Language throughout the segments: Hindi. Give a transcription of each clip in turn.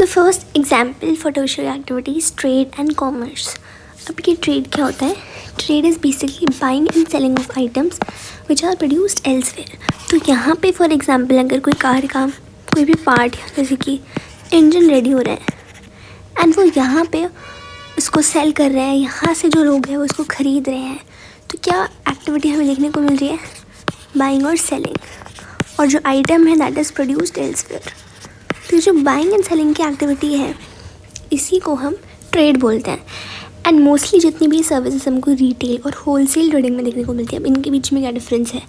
The first example for tertiary activity is trade and commerce. अब ये trade क्या होता है? Trade is basically buying and selling of items which are produced elsewhere. तो यहाँ पे for example अगर कोई कार का कोई भी पार्ट जैसे कि इंजन रेडी हो रहा है एंड वो यहाँ पे उसको सेल कर रहे हैं, यहाँ से जो लोग हैं वो उसको ख़रीद रहे हैं, तो क्या एक्टिविटी हमें देखने को मिल रही है? बाइंग और सेलिंग. और जो आइटम है दैट इज़ प्रोड्यूस्ड एल्सवेयर. तो जो बाइंग एंड सेलिंग की एक्टिविटी है इसी को हम ट्रेड बोलते हैं. एंड मोस्टली जितनी भी सर्विसेज हमको रिटेल और होलसेल ट्रेडिंग में देखने को मिलती है. अब इनके बीच में क्या डिफरेंस है,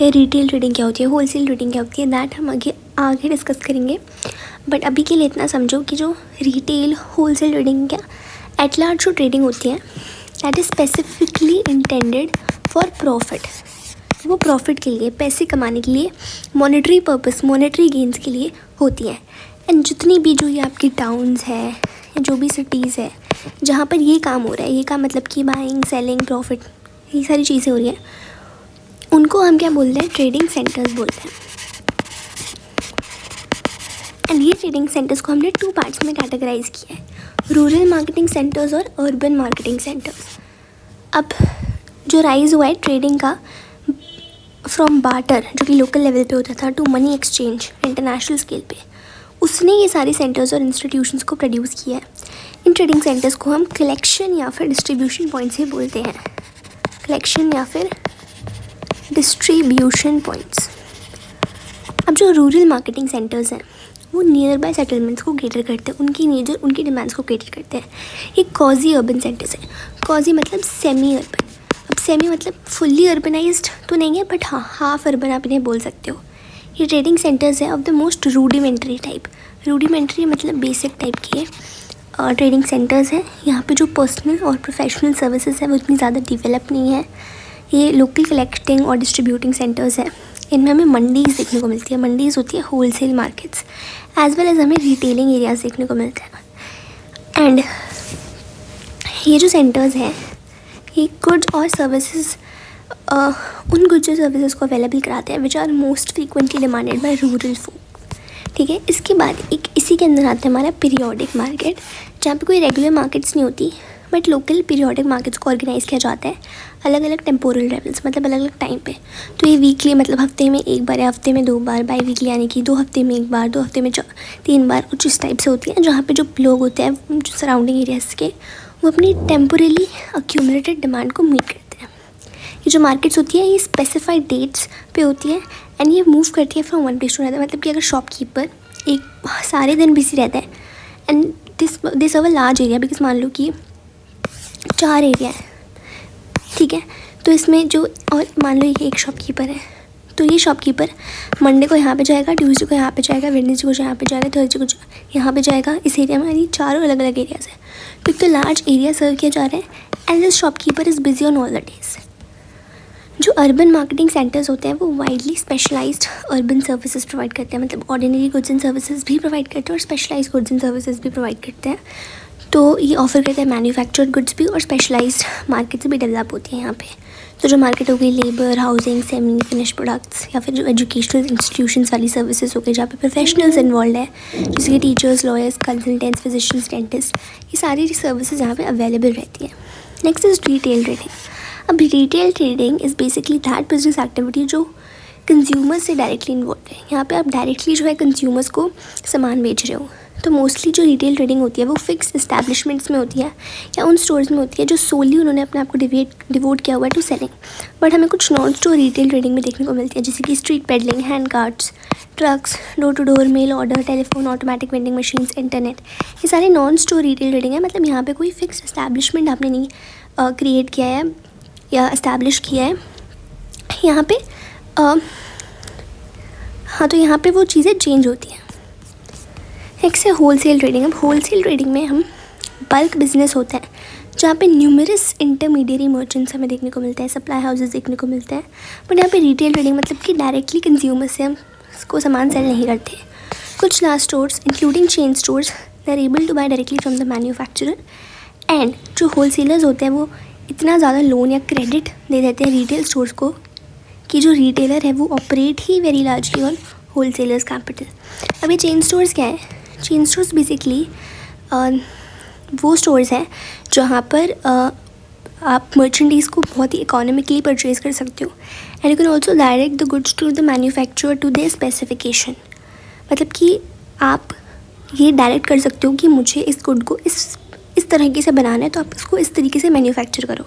या रिटेल ट्रेडिंग क्या होती है, होलसेल ट्रेडिंग क्या होती है, दैट हम आगे डिस्कस करेंगे. बट अभी के लिए इतना समझो कि जो रिटेल होलसेल ट्रेडिंग क्या एट लार्ज जो ट्रेडिंग होती है that is specifically intended for profit. वो प्रॉफिट के लिए, पैसे कमाने के लिए, मॉनेटरी पर्पस, मॉनेटरी गेंस के लिए होती है. एंड जितनी भी जो ये आपकी टाउन्स है या जो भी सिटीज़ है जहाँ पर ये काम हो रहा है, ये काम मतलब कि बाइंग सेलिंग प्रॉफिट ये सारी चीज़ें हो रही हैं, उनको हम क्या बोलते हैं? ट्रेडिंग सेंटर्स बोलते हैं. एंड ये ट्रेडिंग सेंटर्स को हमने 2 पार्ट्स में कैटेगराइज किया है, रूरल मार्केटिंग सेंटर्स और अर्बन मार्केटिंग सेंटर्स. अब जो राइज हुआ है ट्रेडिंग का फ्रॉम बार्टर जो कि लोकल लेवल पे होता था to money exchange international scale पे, उसने ये सारे सेंटर्स और इंस्टीट्यूशंस को प्रोड्यूस किया है. इन ट्रेडिंग सेंटर्स को हम कलेक्शन या फिर डिस्ट्रीब्यूशन पॉइंट्स ही बोलते हैं. कलेक्शन या फिर डिस्ट्रीब्यूशन पॉइंट्स. अब जो रूरल मार्केटिंग सेंटर्स हैं वो नियर बाय सेटलमेंट्स को केटर करते हैं, उनकी नीड्स और उनकी डिमांड्स को केटर करते हैं. ये कॉजी अर्बन सेंटर्स हैं. कॉजी मतलब सेमी अर्बन. अब सेमी मतलब फुल्ली अर्बनाइज्ड तो नहीं है, बट हाँ हाफ अर्बन आप इन्हें बोल सकते हो. ये ट्रेडिंग सेंटर्स है of the most rudimentary type. Rudimentary मतलब बेसिक टाइप के ट्रेडिंग सेंटर्स हैं. यहाँ पे जो पर्सनल और प्रोफेशनल सर्विसेज है वो इतनी ज़्यादा डेवलप नहीं है. ये लोकल कलेक्टिंग और डिस्ट्रीब्यूटिंग सेंटर्स है. इनमें हमें मंडीज़ देखने को मिलती है. मंडीज़ होती है wholesale markets, as well as हमें रिटेलिंग एरियाज देखने को मिलते हैं. एंड ये जो सेंटर्स हैं ये गुड्स और सर्विसेज उन गुड्स और सर्विसेज को अवेलेबल कराते हैं which are most frequently demanded by rural folk. ठीक है. इसके बाद एक इसी के अंदर आता है हमारा पीरियोडिक मार्केट, जहाँ पे कोई रेगुलर मार्केट्स नहीं होती बट लोकल पीरियोडिक मार्केट्स को ऑर्गेनाइज किया जाता है अलग अलग टेम्पोरल लेवल्स, मतलब अलग अलग टाइम पे. तो ये वीकली मतलब हफ्ते में एक बार या हफ्ते में 2 बार, बाई वीकली यानी कि 2 हफ्ते में 1 बार, 2 हफ्ते में 3 बार, कुछ इस टाइप से होती है. जहाँ पे जो लोग होते हैं जो सराउंडिंग एरियाज़ के वो अपनी टेम्पोरली अक्यूमुलेटेड डिमांड को मीट करते हैं. ये जो मार्केट्स होती है ये स्पेसिफाइड डेट्स पे होती है एंड ये मूव करती है from one place to another. मतलब कि अगर शॉपकीपर एक सारे दिन बिजी रहता है and this our large area, because मान लो कि 4 एरिया है. ठीक है. तो इसमें जो और मान लो ये एक शॉपकीपर है, तो ये शॉपकीपर मंडे को यहाँ पे जाएगा, ट्यूसडे को यहाँ पे जाएगा, वेडनेसडे को यहाँ पे जाएगा, थर्सडे को यहाँ पे जाएगा. इस एरिया में ये 4 अलग अलग एरियाज़ हैं. तो एक तो लार्ज एरिया सर्व किया जा रहा है and this shopkeeper is busy on all the days. जो अर्बन मार्केटिंग सेंटर्स होते हैं वो widely specialised urban services provide करते हैं. मतलब ऑर्डिनरी गुड्स एंड सर्विसेज भी प्रोवाइड करते हैं और स्पेशलाइज्ड गुड्स एंड सर्विसेज भी प्रोवाइड करते हैं. तो ये ऑफर करते हैं मैन्युफैक्चर्ड गुड्स भी, और स्पेशलाइज्ड मार्केट्स भी डेवलप होती हैं यहाँ पे. तो जो मार्केट हो गई labour, housing, semi finish products, या फिर जो एजुकेशनल इंस्टीट्यूशंस वाली सर्विसेज हो गई जहाँ पे प्रोफेशनल्स इन्वॉल्व है जैसे कि teachers, lawyers, consultants, physicians, dentist, ये सारी सर्विसेज यहाँ पे अवेलेबल रहती है. Next is retail trading. अब retail trading is basically that business activity जो कंज्यूमर से डायरेक्टली इन्वॉल्व है. यहाँ पे आप डायरेक्टली जो है कंज्यूमर्स को सामान बेच रहे हो. तो मोस्टली जो रिटेल ट्रेडिंग होती है वो फिक्स इस्टेब्लिशमेंट्स में होती है या उन स्टोर्स में होती है जो सोली उन्होंने अपने आप को डिवोट किया हुआ है टू सेलिंग. बट हमें कुछ नॉन स्टोर रिटेल ट्रेडिंग में देखने को मिलती है जैसे कि street peddling, hand carts, trucks, door to door mail order, telephone, automatic vending machines, internet. ये सारे नॉन स्टोर रिटेल ट्रेडिंग है. मतलब यहाँ पे कोई फिक्स इस्टेब्लिशमेंट आपने नहीं क्रिएट किया है या इस्टेब्लिश किया है यहाँ पे. हाँ, तो यहाँ पे वो चीज़ें चेंज होती हैं. नेक्स्ट है होलसेल ट्रेडिंग. अब होलसेल ट्रेडिंग में हम बल्क बिजनेस होता है जहाँ पे न्यूमरस इंटरमीडियरी मर्चेंट्स हमें देखने को मिलते हैं, सप्लाई हाउसेस देखने को मिलते हैं. बट यहाँ पे रिटेल ट्रेडिंग मतलब कि डायरेक्टली कंज्यूमर से हम उसको सामान सेल नहीं करते. कुछ large stores including chain stores they are able to buy directly from the manufacturer. And जो होलसेलर्स होते हैं वो इतना ज़्यादा लोन या क्रेडिट दे देते हैं रिटेल स्टोर्स को कि जो रिटेलर है वो operate he very largely on wholesalers capital. अब ये चेन स्टोर्स क्या है? चेन स्टोर्स बेसिकली वो स्टोर्स हैं जहाँ पर आप मर्चेंडाइज को बहुत ही इकोनॉमिकली परचेज़ कर सकते हो and you can also direct the goods to the manufacturer to their specification. मतलब कि आप ये डायरेक्ट कर सकते हो कि मुझे इस गुड को इस तरीके से बनाना है, तो आप इसको इस तरीके से मैन्युफैक्चर करो।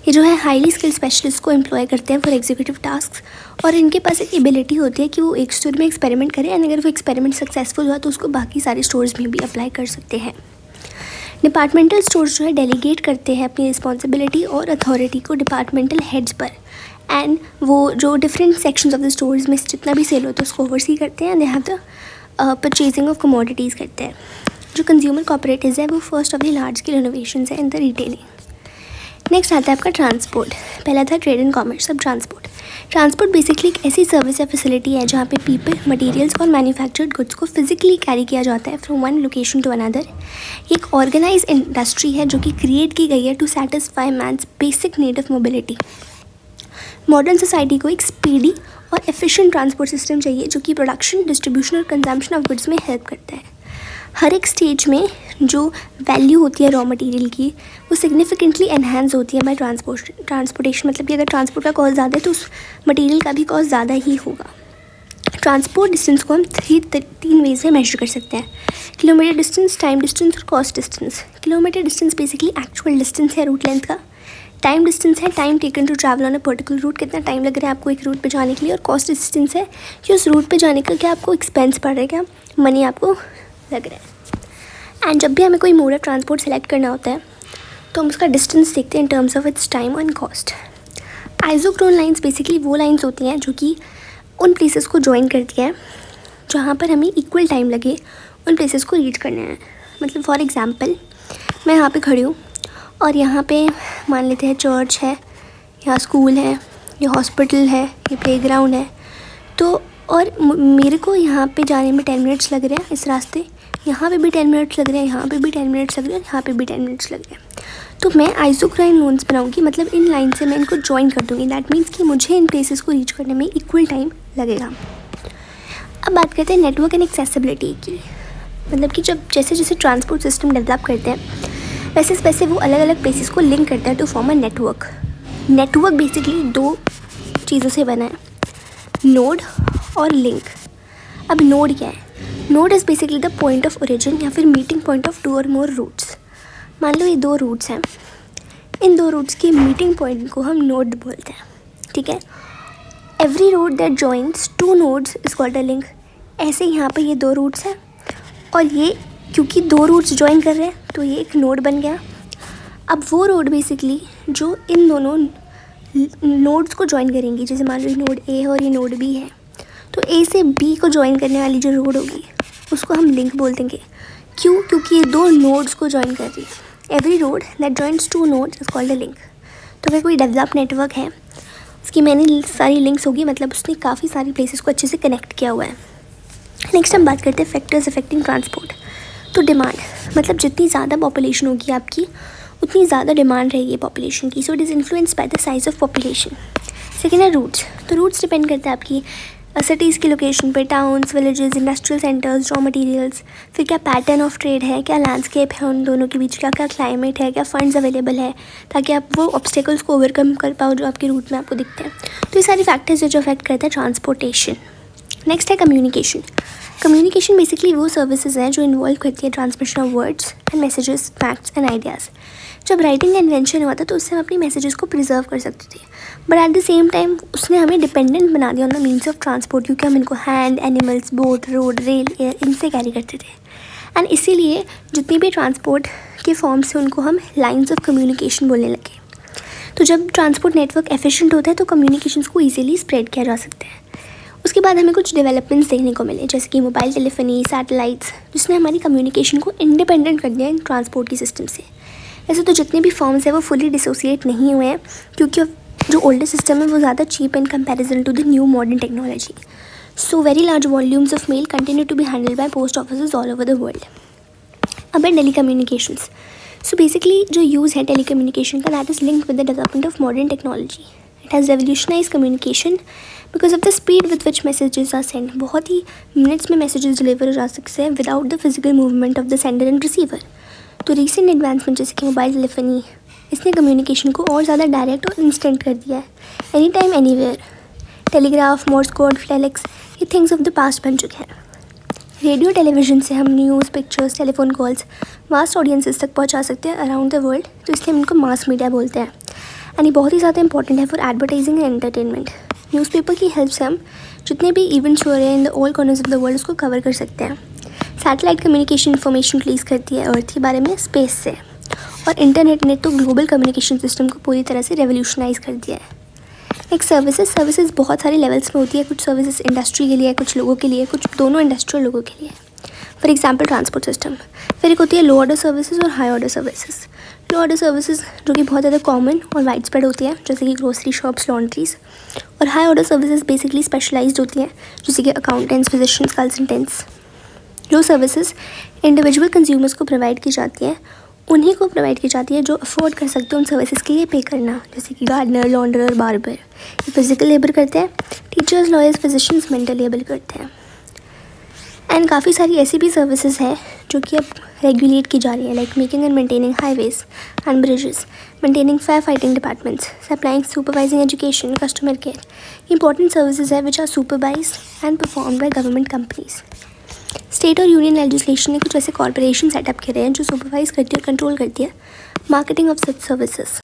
ये जो है हाईली स्किल्ड स्पेशलिस्ट को एम्प्लॉय करते हैं फॉर एग्जीक्यूटिव टास्क और इनके पास एक एबिलिटी होती है कि वो एक स्टोर में एक्सपेरिमेंट करें एंड अगर वो एक्सपेरिमेंट सक्सेसफुल हुआ तो उसको बाकी सारे स्टोर्स में भी अप्लाई कर सकते हैं। डिपार्टमेंटल स्टोर्स जो है डेलीगेट करते हैं अपनी रिस्पॉन्सिबिलिटी और अथॉरिटी को डिपार्टमेंटल हेड्स पर एंड वो जो different sections of the stores में जितना भी सेल होता है उसको ओवरसी करते हैं and they have the purchasing of commodities करते हैं। जो कंज्यूमर कॉपरेटिव्स है वो first of the large scale innovations है इन द रिटेलिंग। नेक्स्ट आता है आपका ट्रांसपोर्ट। पहला था ट्रेड एंड कॉमर्स, अब ट्रांसपोर्ट बेसिकली एक ऐसी सर्विस या फैसिलिटी है जहाँ पे पीपल, मटेरियल्स और मैन्युफैक्चर्ड गुड्स को फिजिकली कैरी किया जाता है from one location to another. ये एक ऑर्गेनाइज इंडस्ट्री है जो कि क्रिएट की गई है to satisfy man's basic need of mobility. Modern society को एक स्पीडी और एफिशिएंट ट्रांसपोर्ट सिस्टम चाहिए जो कि प्रोडक्शन, डिस्ट्रीब्यूशन और कंजम्पशन ऑफ गुड्स में हेल्प करता है। हर एक स्टेज में जो वैल्यू होती है रॉ मटेरियल की वो सिग्निफिकेंटली एनहांस होती है बाय ट्रांसपोर्टेशन। मतलब कि अगर ट्रांसपोर्ट का कॉस्ट ज़्यादा है तो उस मटेरियल का भी कॉस्ट ज़्यादा ही होगा। ट्रांसपोर्ट डिस्टेंस को हम तीन वेज में मेजर कर सकते हैं: किलोमीटर डिस्टेंस, टाइम डिस्टेंस और cost distance. Kilometre distance basically actual distance है रूट लेंथ का। टाइम डिस्टेंस है time taken to travel on a particular route, कितना टाइम लग रहा है आपको एक रूट पे जाने के लिए। और कॉस्ट डिस्टेंस है कि उस रूट पे जाने का क्या आपको एक्सपेंस पड़ रहा है, क्या मनी आपको लग रहा है। एंड जब भी हमें कोई मोड ऑफ ट्रांसपोर्ट सेलेक्ट करना होता है तो हम उसका डिस्टेंस देखते हैं in terms of its time and cost. Isochrone lines basically वो लाइंस होती हैं जो कि उन प्लेसेस को ज्वाइन करती हैं जहाँ पर हमें इक्वल टाइम लगे उन प्लेसेस को रीच करने हैं। मतलब फॉर एग्जांपल मैं यहाँ पे खड़ी हूँ और यहाँ पे मान लेते हैं चर्च है, यहाँ स्कूल है, ये हॉस्पिटल है, ये प्लेग्राउंड है, तो और मेरे को यहाँ पे जाने में 10 मिनट्स लग रहे हैं इस रास्ते, यहाँ पे भी 10 मिनट्स लग रहे हैं, यहाँ पे भी 10 मिनट्स लग रहे हैं, यहाँ पे भी 10 मिनट्स लग रहे हैं। तो मैं आइसोक्रोन लाइन्स बनाऊँगी, मतलब इन लाइन से मैं इनको ज्वाइन कर दूँगी। दैट मीन्स कि मुझे इन प्लेसेस को रीच करने में इक्वल टाइम लगेगा। अब बात करते हैं नेटवर्क एंड एक्सेसिबिलिटी की। मतलब कि जब जैसे जैसे ट्रांसपोर्ट सिस्टम डेवलप करते हैं वैसे वैसे वो अलग अलग प्लेसेस को लिंक करता है to form a network. Network basically 2 चीज़ों से बना है, नोड और लिंक। अब नोड क्या है? Node is basically the point of origin या फिर मीटिंग पॉइंट ऑफ 2 और मोर रूट्स। मान लो ये 2 रूट्स हैं, इन 2 रूट्स की मीटिंग पॉइंट को हम नोड बोलते हैं, ठीक है। Every road that joins 2 nodes is called a link. ऐसे यहाँ पे ये 2 रूट्स हैं और ये क्योंकि 2 रूट्स ज्वाइन कर रहे हैं तो ये एक नोड बन गया। अब वो रोड बेसिकली जो इन दोनों नोड्स को ज्वाइन करेंगी, जैसे मान लो ये नोड ए है और ये नोड बी है, तो ए से बी को ज्वाइन करने वाली जो रोड होगी उसको हम लिंक बोल देंगे। क्यों? क्योंकि ये 2 नोड्स को ज्वाइन कर रही है। Every road that joins 2 nodes is called a link. तो अगर कोई डेवलप नेटवर्क है उसकी मैंने सारी लिंक्स होगी, मतलब उसने काफ़ी सारी प्लेसेस को अच्छे से कनेक्ट किया हुआ है। नेक्स्ट हम बात करते हैं फैक्टर्स अफेक्टिंग ट्रांसपोर्ट। तो डिमांड, मतलब जितनी ज़्यादा पॉपुलेशन होगी आपकी उतनी ज़्यादा डिमांड रहेगी पॉपुलेशन की, so it is influenced by the size of population. Second है रूट्स। तो रूट्स डिपेंड करता है आपकी सिटीज़ की लोकेशन पे, towns, villages, industrial centres, raw materials, फिर क्या पैटर्न ऑफ ट्रेड है, क्या लैंडस्केप है उन दोनों के बीच, क्या क्या क्लाइमेट है, क्या फंड्स अवेलेबल है, ताकि आप वो ऑब्स्टेकल्स को ओवरकम कर पाओ जो आपके रूट में आपको दिखते हैं। तो ये सारी फैक्टर्स जो अफेक्ट करते हैं ट्रांसपोर्टेशन। नेक्स्ट है कम्युनिकेशन। कम्युनिकेशन बेसिकली वो सर्विसेज हैं जो इन्वॉल्व करती है transmission of words and messages, facts and ideas. जब राइटिंग का इन्वेंशन हुआ था तो उससे हम अपनी मैसेजेस को प्रिजर्व कर सकते थे, but at the same time उसने हमें डिपेंडेंट बना दिया on the means of transport, क्योंकि हम इनको hand, animals, boat, road, rail, air इनसे कैरी करते थे। एंड इसीलिए जितनी भी ट्रांसपोर्ट के फॉर्म्स हैं उनको हम लाइन्स ऑफ कम्युनिकेशन बोलने लगे। तो जब ट्रांसपोर्ट नेटवर्क एफिशिएंट होता है तो कम्युनिकेशंस को ईजिली स्प्रेड किया जा सकता है। उसके बाद हमें कुछ डेवलपमेंट्स देखने को मिले, जैसे कि मोबाइल टेलीफोनी, सैटेलाइट्स, जिसने हमारी कम्युनिकेशन को इंडिपेंडेंट कर दिया इन ट्रांसपोर्ट की सिस्टम से। वैसे तो जितने भी फॉर्म्स हैं वो फुली डिसोसिएट नहीं हुए हैं, क्योंकि जो ओल्डर सिस्टम है वो ज़्यादा cheap in comparison to the new modern technology. So very large volumes of mail continue to be handled by post offices all over the world. अब है टेली कम्युनिकेशंस। सो बेसिकली जो यूज़ है टेली कम्युनिकेशन का, that is linked with the development of modern technology. It has revolutionized communication because of the speed with which messages are sent. बहुत ही मिनट्स में मैसेजेस डिलीवर हो जा सकते हैं without the physical movement of the sender and receiver. तो रीसेंट एडवांसमेंट जैसे कि मोबाइल टेलीफोनी, इसने कम्युनिकेशन को और ज़्यादा डायरेक्ट और इंस्टेंट कर दिया है. Any time anywhere. Telegraph, Morse code, flex, ये थिंग्स ऑफ द पास्ट बन चुके हैं. रेडियो टेलीविज़न से हम news, pictures, telephone calls vast audiences तक पहुंचा सकते हैं अराउंड द वर्ल्ड. तो इसलिए हम इनको मास मीडिया बोलते हैं. एंड ये बहुत ही ज़्यादा इंपॉर्टेंट है for advertising and entertainment. Newspaper की हेल्प से हम जितने भी इवेंट्स हो रहे हैं in the all corners of the world उसको कवर कर सकते हैं. सैटेलाइट कम्युनिकेशन इन्फॉर्मेशन रिलीज़ करती है अर्थ के बारे में स्पेस से. और इंटरनेट ने तो ग्लोबल कम्युनिकेशन सिस्टम को पूरी तरह से रेवोल्यूशनाइज कर दिया है. एक सर्विसेज बहुत सारे लेवल्स में होती है. कुछ सर्विसेज इंडस्ट्री के लिए, कुछ लोगों के लिए, कुछ दोनों इंडस्ट्रियल लोगों के लिए. For example transport system. फिर एक होती है लो ऑर्डर सर्विसेज और हाई ऑर्डर सर्विसेज. लो ऑर्डर सर्विसेज जो कि बहुत ज़्यादा कॉमन और वाइड स्प्रेड होती है जैसे कि ग्रोसरी शॉप्स, लॉन्ड्रीज. और high order services basically specialised होती हैं जैसे कि अकाउंटेंट्स, फिजिशियंस, कंसल्टेंट्स. जो सर्विसेज इंडिविजुअल कंज्यूमर्स को प्रोवाइड की जाती हैं उन्हीं को प्रोवाइड की जाती है जो अफोर्ड कर सकते हैं उन सर्विसेज के लिए पे करना, जैसे कि गार्डनर, लॉन्ड्रर, बार्बर. ये फिजिकल लेबर करते हैं. Teachers, lawyers, physicians mental labour करते हैं. एंड काफ़ी सारी ऐसी भी सर्विसेज हैं जो कि अब रेगुलेट की जा रही है, like making and maintaining highways and bridges, maintaining fire fighting departments, supplying supervising education, customer care. Important services है which are supervised and performed by government companies. State और यूनियन लेजिस्लेशन ने कुछ ऐसे कॉर्पोरेशन सेटअप करे हैं जो सुपरवाइज करती है और कंट्रोल करती है मार्केटिंग ऑफ सच सर्विसेज.